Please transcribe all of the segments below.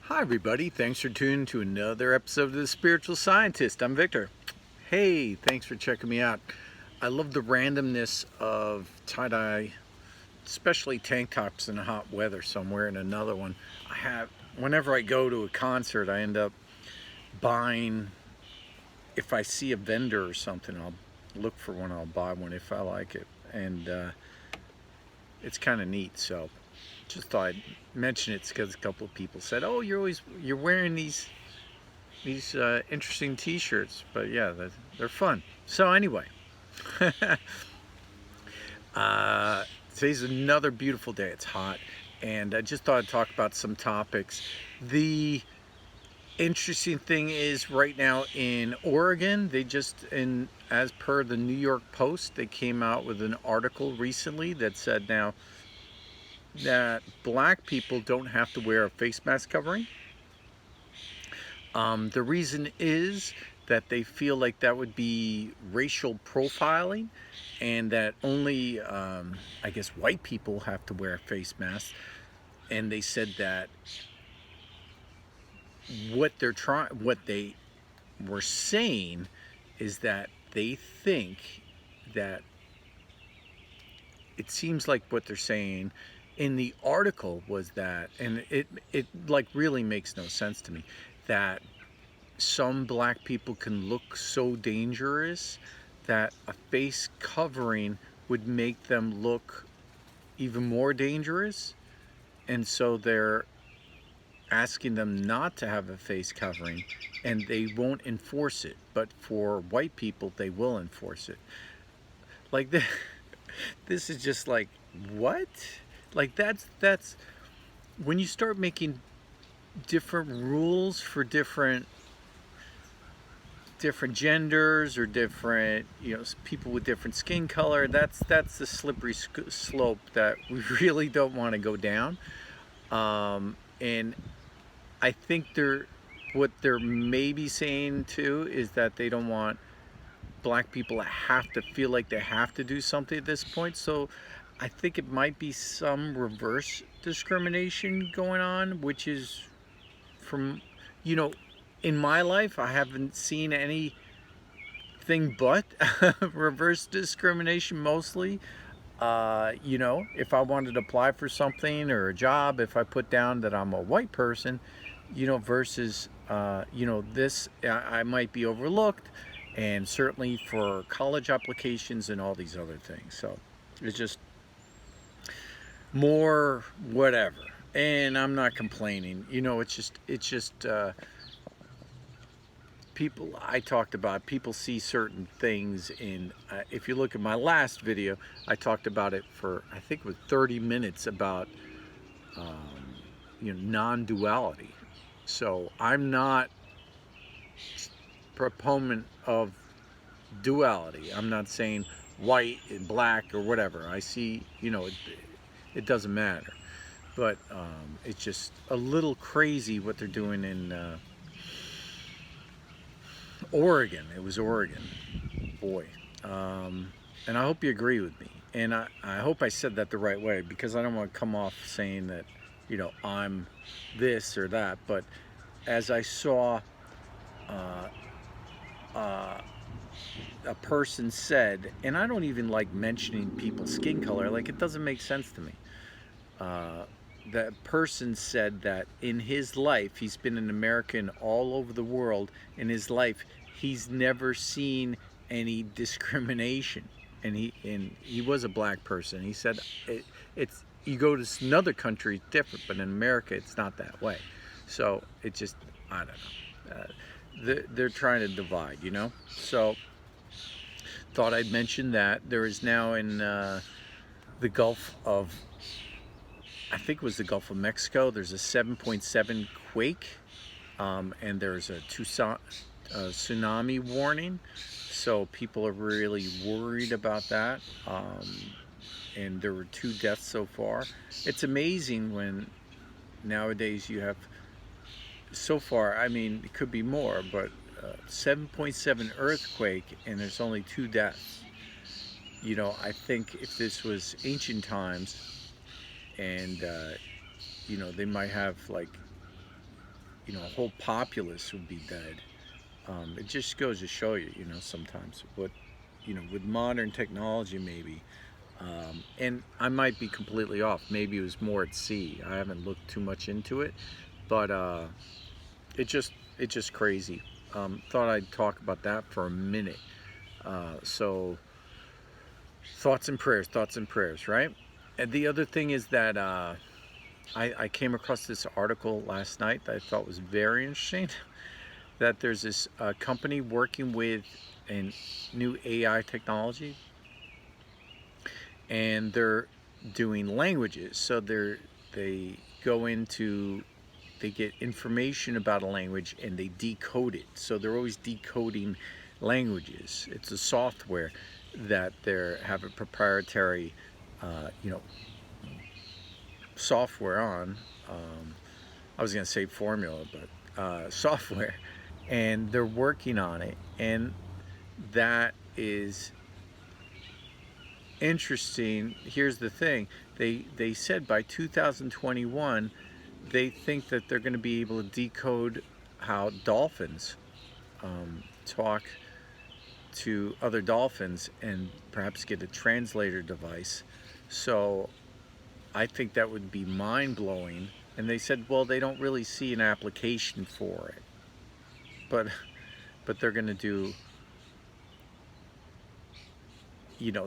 Hi everybody, thanks for tuning to another episode of The Spiritual Scientist. I'm Victor. Hey, thanks for checking me out. I love the randomness of tie-dye, especially tank tops in hot weather. So I'm wearing another one. Whenever I go to a concert, I end up buying, if I see a vendor or something, I'll look for one, I'll buy one if I like it. And it's kind of neat, so just thought I'd mention it because a couple of people said, "Oh, you're wearing these interesting T-shirts," but yeah, they're fun. So anyway, uh, today's another beautiful day. It's hot, and I just thought I'd talk about some topics. The interesting thing is right now in Oregon, as per the New York Post, they came out with an article recently that said now that black people don't have to wear a face mask covering. The reason is that they feel like that would be racial profiling and that only, I guess, white people have to wear a face mask. And they said that what they were saying is that they think that it seems like what they're saying in the article was that, and it like really makes no sense to me, that some black people can look so dangerous that a face covering would make them look even more dangerous. And so they're asking them not to have a face covering and they won't enforce it. But for white people, they will enforce it. Like this, this is just like, what? Like that's when you start making different rules for different genders or different, people with different skin color. That's the slippery slope that we really don't want to go down. And I think what they're maybe saying too is that they don't want black people to have to feel like they have to do something at this point. So I think it might be some reverse discrimination going on, which is from, you know, in my life, I haven't seen anything but reverse discrimination mostly. If I wanted to apply for something or a job, if I put down that I'm a white person, versus, this, I might be overlooked, and certainly for college applications and all these other things. So it's just more whatever. And I'm not complaining. It's just people I talked about, people see certain things in, if you look at my last video, I talked about it for, I think it was 30 minutes about, non-duality. So I'm not proponent of duality. I'm not saying white and black or whatever. I see, it doesn't matter. But it's just a little crazy what they're doing in Oregon. It was Oregon. Boy. And I hope you agree with me. And I hope I said that the right way, because I don't want to come off saying that, I'm this or that. But as I saw uh, uh, a person said, and I don't even like mentioning people's skin color, like it doesn't make sense to me. That person said that in his life, he's been an American all over the world. In his life, he's never seen any discrimination, and he was a black person. He said it's you go to another country, it's different, but in America, it's not that way. So it just, I don't know. They're trying to divide. So thought I'd mention that there is now in the Gulf of, I think it was the Gulf of Mexico, there's a 7.7 quake, and there's a tsunami warning. So people are really worried about that. And there were 2 deaths so far. It's amazing when nowadays you have, so far, I mean, it could be more, but 7.7 earthquake and there's only 2 deaths. I think if this was ancient times and, they might have like a whole populace would be dead. It just goes to show you, sometimes what, with modern technology maybe. And I might be completely off. Maybe it was more at sea. I haven't looked too much into it, but it just it's just crazy. Thought I'd talk about that for a minute. So thoughts and prayers, right? And the other thing is that I came across this article last night that I thought was very interesting. That there's this company working with a new AI technology, and they're doing languages. So they go into they get information about a language and they decode it. So they're always decoding languages. It's a software that they have a proprietary, you know, software on. I was going to say formula, but software, and they're working on it, and that is interesting. Here's the thing: they said by 2021, they think that they're going to be able to decode how dolphins talk to other dolphins and perhaps get a translator device. So I think that would be mind blowing. And they said, well, they don't really see an application for it, but they're going to do.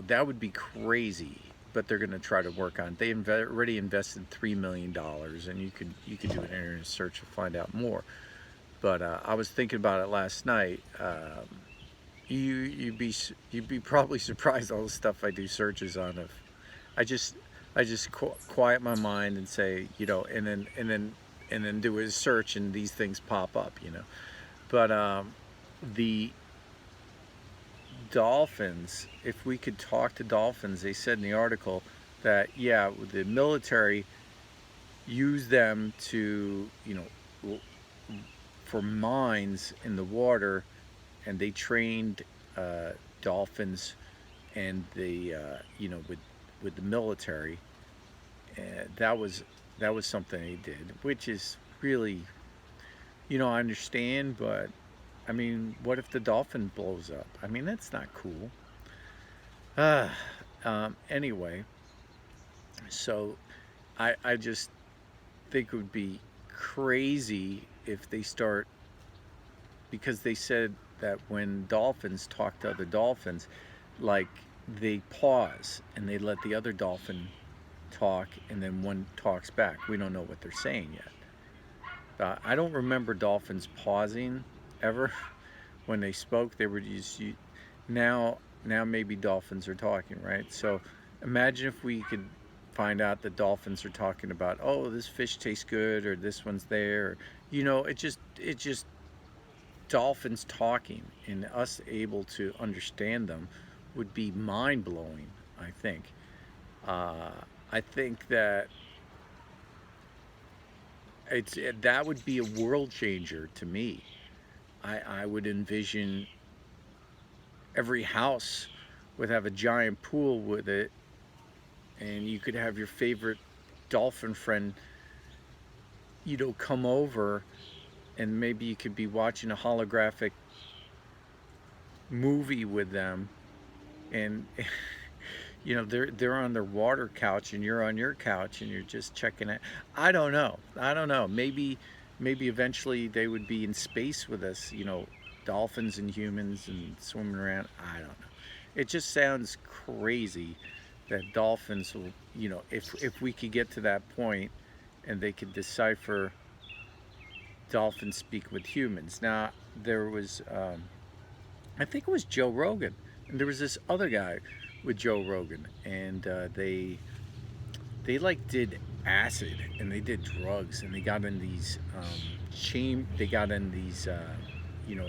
That would be crazy. But they're going to try to work on it. They already invested $3 million, and you could do an internet search to find out more. But I was thinking about it last night. You'd be probably surprised all the stuff I do searches on. If I just quiet my mind and say, and then do a search, and these things pop up. But the dolphins, if we could talk to dolphins, they said in the article that, yeah, the military use them to, for mines in the water, and they trained dolphins, and with the military. That was something they did, which is really, I understand, but I mean, what if the dolphin blows up? I mean, that's not cool. Anyway, so I just think it would be crazy if they start, because they said that when dolphins talk to other dolphins, like, they pause and they let the other dolphin talk, and then one talks back. We don't know what they're saying yet. I don't remember dolphins pausing ever when they spoke. They were just now maybe dolphins are talking, right? So imagine if we could find out that dolphins are talking about, oh, this fish tastes good, or this one's there. Or, it just dolphins talking, and us able to understand them would be mind blowing. I think. I think that that would be a world changer to me. I would envision every house would have a giant pool with it, and you could have your favorite dolphin friend, come over, and maybe you could be watching a holographic movie with them, and they're on their water couch and you're on your couch and you're just checking it. I don't know. Maybe eventually they would be in space with us, dolphins and humans and swimming around. I don't know. It just sounds crazy that dolphins will, if we could get to that point and they could decipher dolphins speak with humans. Now, there was I think it was Joe Rogan, and there was this other guy with Joe Rogan, and they like did acid, and they did drugs, and they got in these they got in these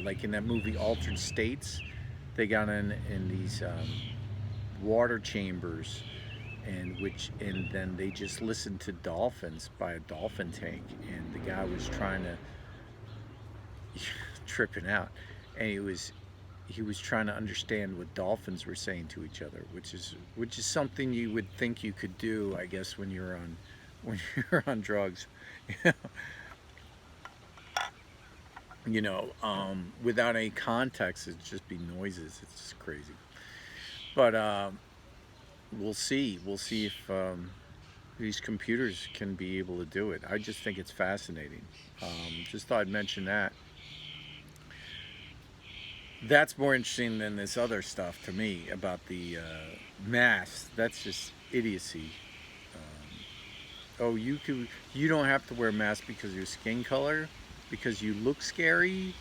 like in that movie Altered States. They got in these water chambers, and then they just listened to dolphins by a dolphin tank, and the guy was trying to tripping out, and he was trying to understand what dolphins were saying to each other, which is something you would think you could do, I guess, when you're on drugs. without any context, it'd just be noises. It's just crazy. But we'll see. We'll see if these computers can be able to do it. I just think it's fascinating. Just thought I'd mention that. That's more interesting than this other stuff to me about the masks. That's just idiocy. Oh, you don't have to wear a mask because of your skin color, because you look scary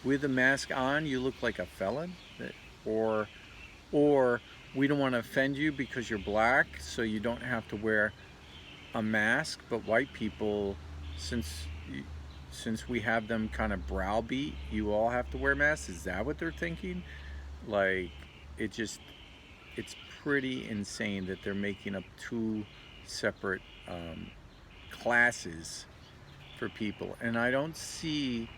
with a mask on. You look like a felon, or or we don't want to offend you because you're black, so you don't have to wear a mask. But white people, since since we have them kind of browbeat, you all have to wear masks. Is that what they're thinking? Like, it just it's pretty insane that they're making up two separate classes for people, and I don't see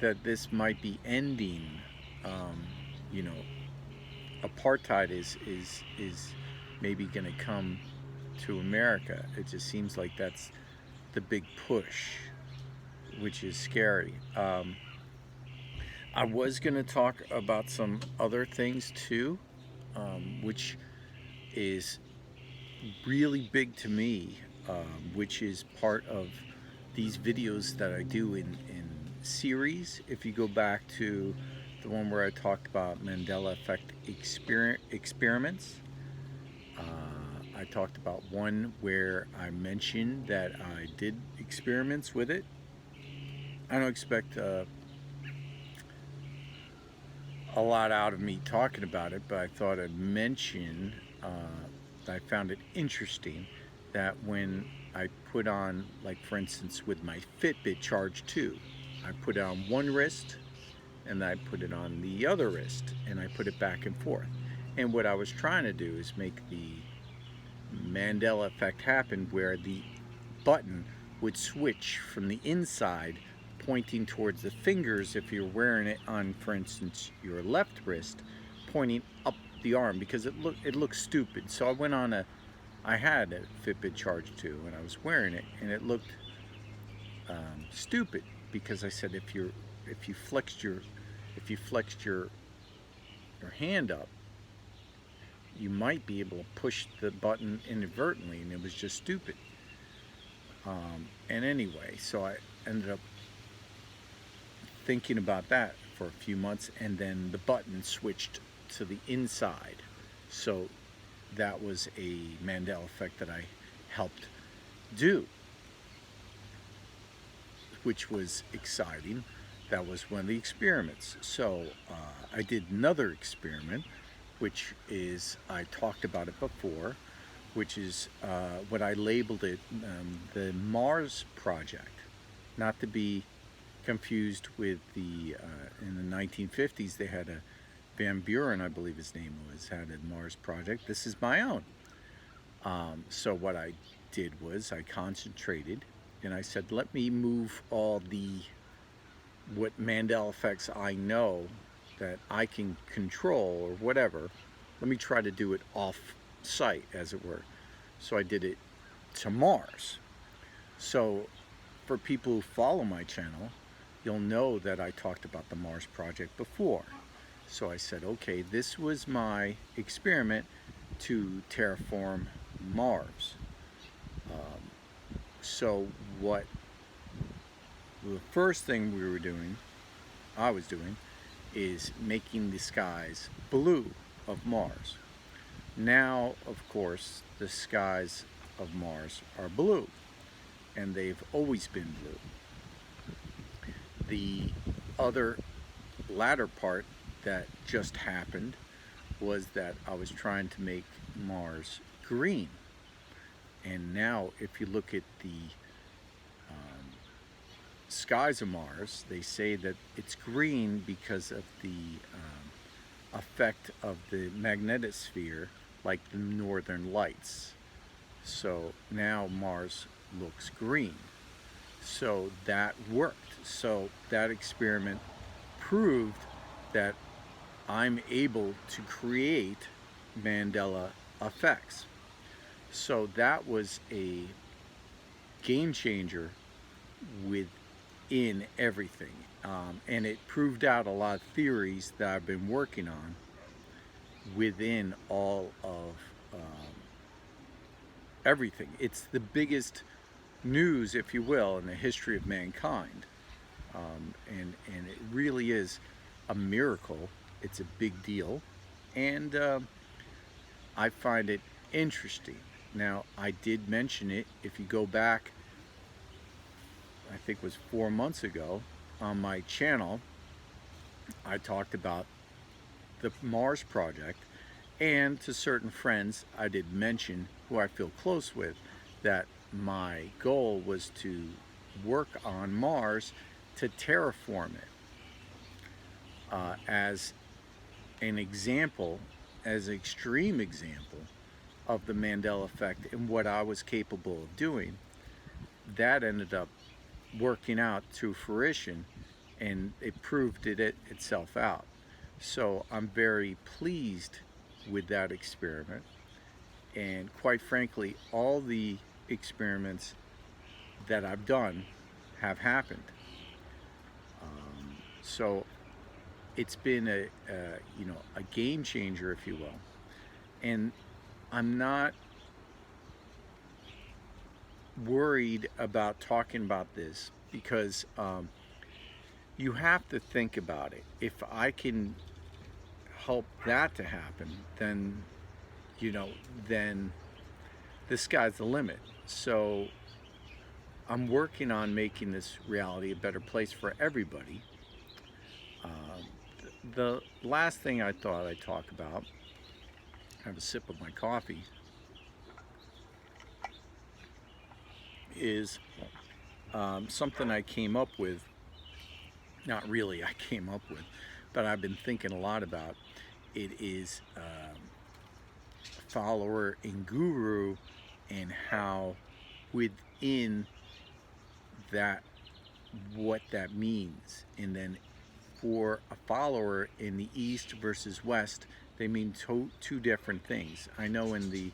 that this might be ending. Um, you know, apartheid is maybe going to come to America. It just seems like that's the big push, which is scary. I was going to talk about some other things too, which is really big to me, which is part of these videos that I do in series. If you go back to the one where I talked about Mandela effect experiments, I talked about one where I mentioned that I did experiments with it. I don't expect a lot out of me talking about it, but I thought I'd mention I found it interesting that when I put on, like for instance, with my Fitbit Charge 2, I put it on one wrist and I put it on the other wrist and I put it back and forth. And what I was trying to do is make the Mandela effect happen where the button would switch from the inside pointing towards the fingers if you're wearing it on, for instance, your left wrist, pointing up the arm, because it looks stupid. So I had a Fitbit Charge 2 and I was wearing it and it looked stupid, because I said if you flexed your hand up, you might be able to push the button inadvertently, and it was just stupid. And anyway, so I ended up thinking about that for a few months, and then the button switched to the inside. So that was a Mandela effect that I helped do, which was exciting. That was one of the experiments. So I did another experiment, which is, I talked about it before, which is what I labeled it the Mars Project. Not to be confused with the, in the 1950s, they had a, Van Buren, I believe his name was, had a Mars Project. This is my own. So what I did was I concentrated and I said, let me move all the, what Mandela effects I know that I can control or whatever. Let me try to do it off site, as it were. So I did it to Mars. So for people who follow my channel, you'll know that I talked about the Mars Project before. So I said, okay, this was my experiment to terraform Mars. So what the first thing I was doing, is making the skies blue of Mars. Now, of course, the skies of Mars are blue, and they've always been blue. The other latter part that just happened was that I was trying to make Mars green. And now, if you look at the skies of Mars, they say that it's green because of the effect of the magnetosphere, like the northern lights. So now Mars looks green. So that worked. So that experiment proved that I'm able to create Mandela effects. So that was a game changer with in everything. And it proved out a lot of theories that I've been working on within all of everything. It's the biggest news, if you will, in the history of mankind. And it really is a miracle. It's a big deal. And I find it interesting. Now, I did mention it. If you go back, I think it was 4 months ago, on my channel, I talked about the Mars project. And to certain friends, I did mention, who I feel close with, that my goal was to work on Mars to terraform it as an example, as an extreme example of the Mandela effect and what I was capable of doing. That ended up working out to fruition, and it proved itself out. So I'm very pleased with that experiment, and quite frankly, all the experiments that I've done have happened. So it's been a game changer, if you will. And I'm not worried about talking about this because you have to think about it. If I can help that to happen, then then the sky's the limit. So I'm working on making this reality a better place for everybody. The last thing I thought I'd talk about, have a sip of my coffee, is something I came up with. Not really I came up with, but I've been thinking a lot about. It is follower and guru, and how within that, what that means. And then for a follower in the East versus West, they mean two different things. I know in the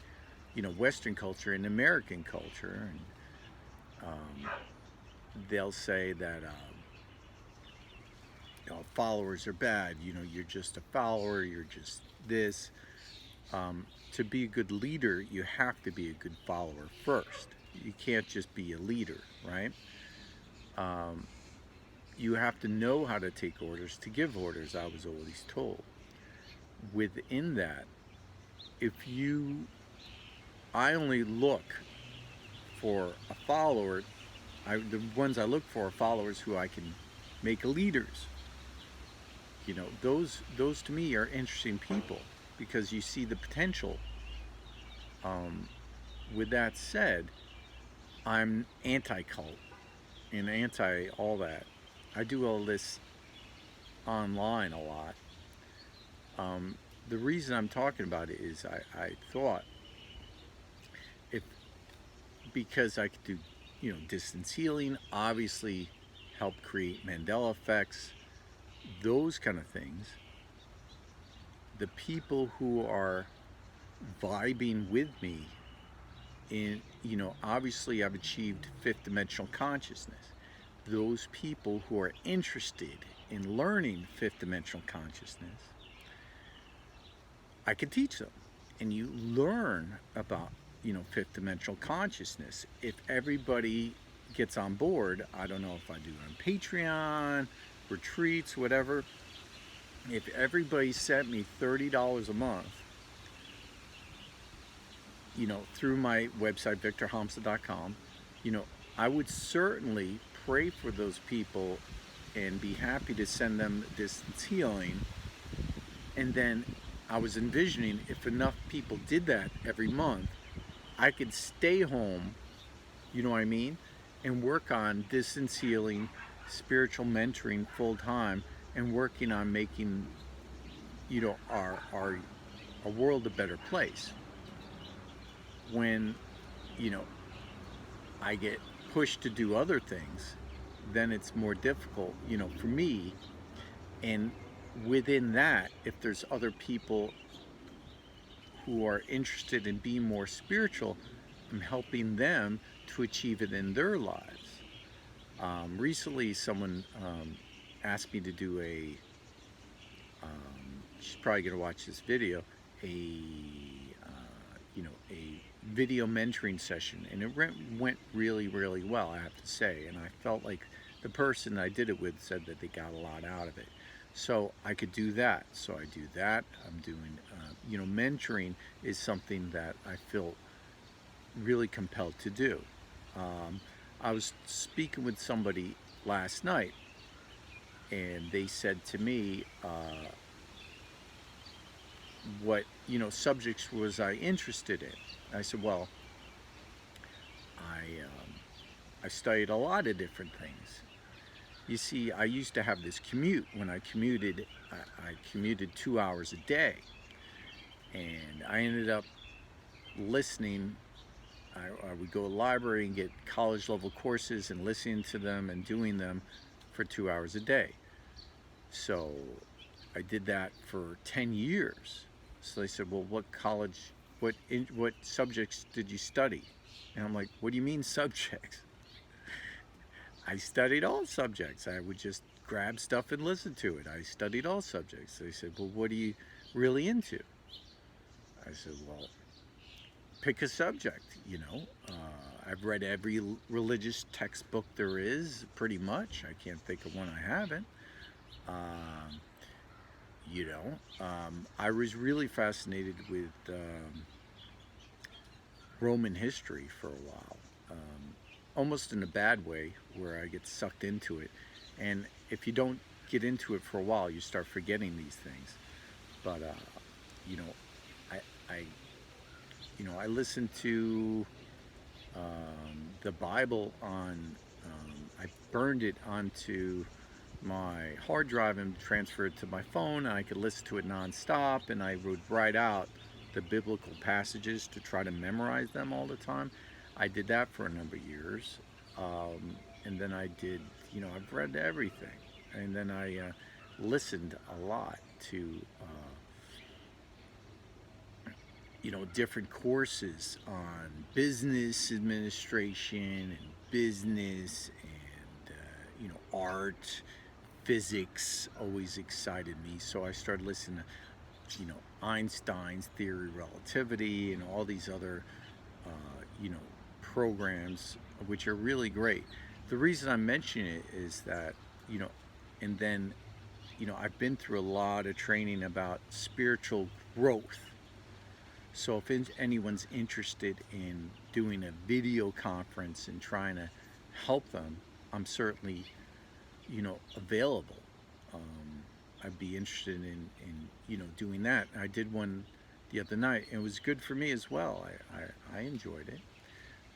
Western culture and American culture, and they'll say that followers are bad. You're just a follower. You're just this. To be a good leader, you have to be a good follower first. You can't just be a leader, right? You have to know how to take orders to give orders, I was always told. Within that, I only look for a follower. The ones I look for are followers who I can make leaders. Those to me are interesting people because you see the potential. With that said, I'm anti-cult and anti all that. I do all this online a lot. The reason I'm talking about it is I thought, if because I could do distance healing, obviously help create Mandela effects, those kind of things. The people who are vibing with me in, obviously I've achieved fifth dimensional consciousness. Those people who are interested in learning fifth dimensional consciousness, I can teach them. And you learn about, fifth dimensional consciousness. If everybody gets on board, I don't know if I do it on Patreon, retreats, whatever. If everybody sent me $30 a month, through my website, victorhamsa.com, I would certainly pray for those people and be happy to send them distance healing. And then I was envisioning, if enough people did that every month, I could stay home, you know what I mean, and work on distance healing, spiritual mentoring full time, and working on making, our world a better place. When, I get pushed to do other things, then it's more difficult, for me. And within that, if there's other people who are interested in being more spiritual, I'm helping them to achieve it in their lives. Recently, someone asked me to do she's probably going to watch this video, a video mentoring session, and it went really, really well, I have to say. And I felt like the person I did it with said that they got a lot out of it. So I could do that. So I do that. I'm doing, mentoring is something that I feel really compelled to do. Um, I was speaking with somebody last night, and they said to me, what subjects was I interested in? I said, well, I studied a lot of different things. You see, I used to have this commute. When I commuted, I commuted 2 hours a day, and I ended up listening. I would go to the library and get college level courses and listening to them and doing them for 2 hours a day. So I did that for 10 years. So they said, well, what subjects did you study? And I'm like, what do you mean subjects? I studied all subjects. I would just grab stuff and listen to it. I studied all subjects. They said, well, what are you really into? I said, well, pick a subject. I've read every religious textbook there is, pretty much. I can't think of one I haven't. Um, I was really fascinated with Roman history for a while, almost in a bad way, where I get sucked into it. And if you don't get into it for a while, you start forgetting these things. But you know, I, I, I listen to the Bible on. I burned it onto my hard drive and transferred it to my phone, and I could listen to it nonstop. And I would write out the biblical passages to try to memorize them all the time. I did that for a number of years, and then I did. I've read everything, and then I listened a lot to. Different courses on business administration and business and art, physics always excited me. So I started listening to Einstein's theory of relativity and all these other uh, you know programs, which are really great. The reason I'm mentioning it is that and then I've been through a lot of training about spiritual growth. So if anyone's interested in doing a video conference and trying to help them, I'm certainly, available. Um, I'd be interested in doing that. I did one the other night, and it was good for me as well. I enjoyed it.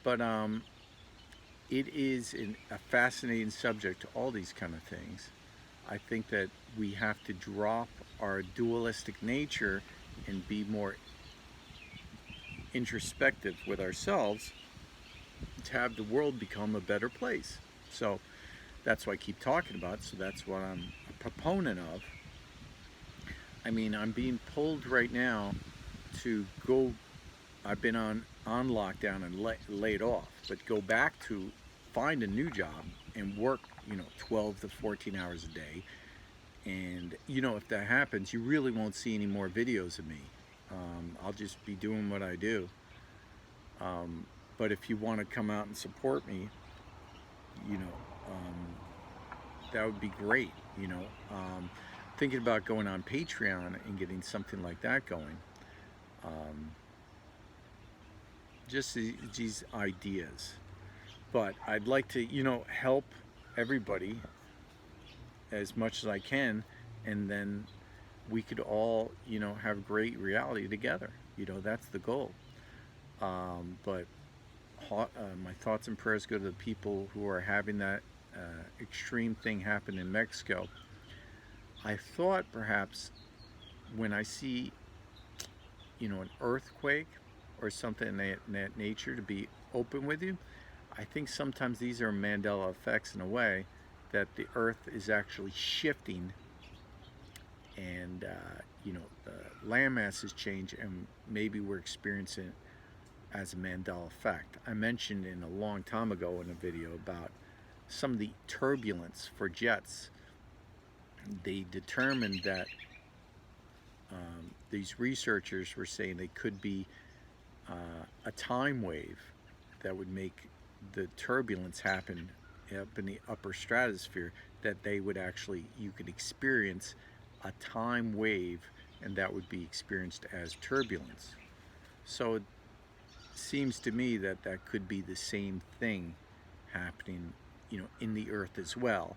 But it is a fascinating subject to all these kind of things. I think that we have to drop our dualistic nature and be more introspective with ourselves to have the world become a better place. So that's what I keep talking about. So that's what I'm a proponent of. I mean, I'm being pulled right now to go. I've been on lockdown and laid off, but go back to find a new job and work 12 to 14 hours a day. And if that happens, you really won't see any more videos of me. I'll just be doing what I do. But if you want to come out and support me, you know, um, that would be great. Thinking about going on Patreon and getting something like that going. Um, just these ideas. But I'd like to, help everybody as much as I can, and then we could all, have great reality together. That's the goal. But my thoughts and prayers go to the people who are having that extreme thing happen in Mexico. I thought perhaps when I see, an earthquake or something in that nature, to be open with you, I think sometimes these are Mandela effects in a way, that the earth is actually shifting, and the land masses change, and maybe we're experiencing it as a Mandela effect. I mentioned in a long time ago in a video about some of the turbulence for jets. They determined that these researchers were saying they could be a time wave that would make the turbulence happen up in the upper stratosphere, that they would actually, you could experience a time wave, and that would be experienced as turbulence. So it seems to me that that could be the same thing happening, in the earth as well.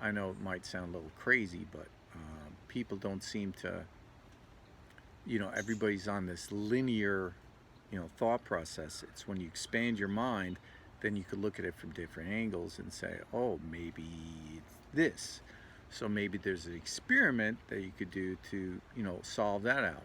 I know it might sound a little crazy, but people don't seem to, everybody's on this linear, thought process. It's when you expand your mind, then you could look at it from different angles and say, oh, maybe it's this. So maybe there's an experiment that you could do to, solve that out.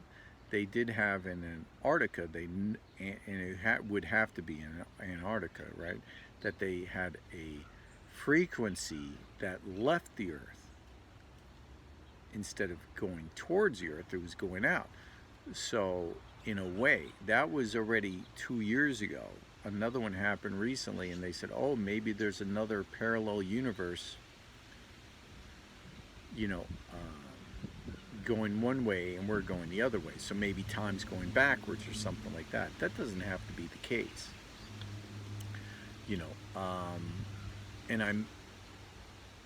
They did have in Antarctica, and it would have to be in Antarctica, right? That they had a frequency that left the Earth. Instead of going towards the Earth, it was going out. So in a way, that was already 2 years ago. Another one happened recently, and they said, oh, maybe there's another parallel universe, going one way and we're going the other way. So maybe time's going backwards or something like that. That doesn't have to be the case. And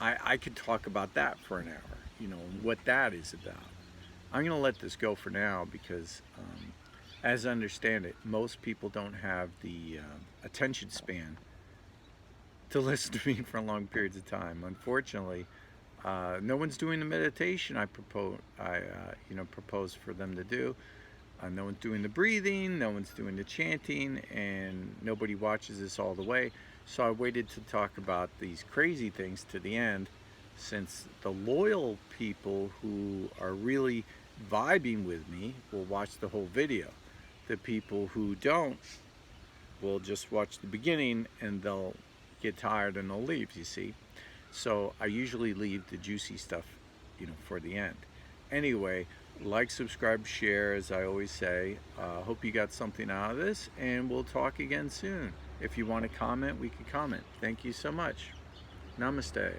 I could talk about that for an hour, what that is about. I'm going to let this go for now because, as I understand it, most people don't have the attention span to listen to me for long periods of time. Unfortunately, no one's doing the meditation I propose for them to do. No one's doing the breathing, no one's doing the chanting, and nobody watches this all the way. So I waited to talk about these crazy things to the end, since the loyal people who are really vibing with me will watch the whole video. The people who don't will just watch the beginning and they'll get tired and they'll leave, you see. So I usually leave the juicy stuff, for the end. Anyway, like, subscribe, share, as I always say. Hope you got something out of this, and we'll talk again soon. If you want to comment, we can comment. Thank you so much. Namaste.